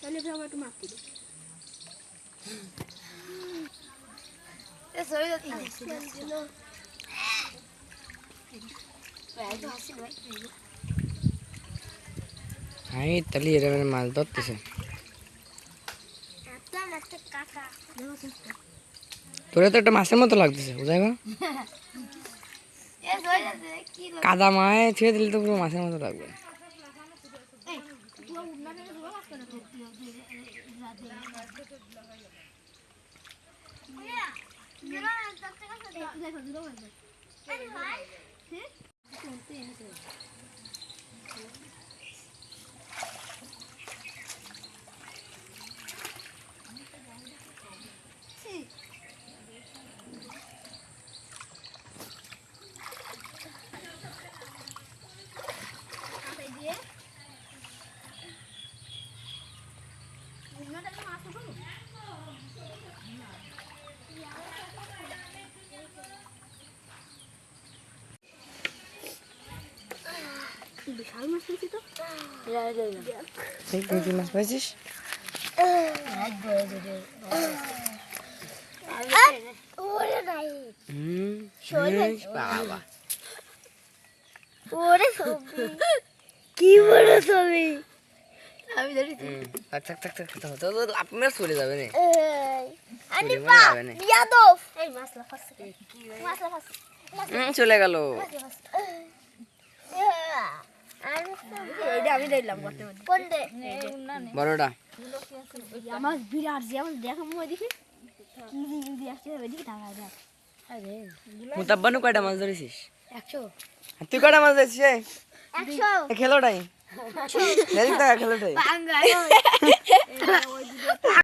তাহলে ভাবে একটু মাছ দিবি আমি তাহলে এরকম মাছ ধরতেছে তোরা তো একটা মাছের মতো লাগতেছে বুঝাই বা কাদা মায়ে ছেড়ে দিলে তো পুরো মাছের মতো লাগবে বিশাল মাছ পেয়েছি তো তুই কি মাছ পাইছিস বাবা কি বড় ছবি আমি জানি আপনার চলে যাবে না চলে গেল আমি দেখলাম বড়টা আমার বিরাট যে আমার দেখা মনে দেখি কি আসছে ওইদিকে টাকা দেখ মুতাব্বানু কয়টা মাছ ধরেছিস 100 তুই কয়টা মাছ ধরেছিস 100 খেলোটাই খেলোটাই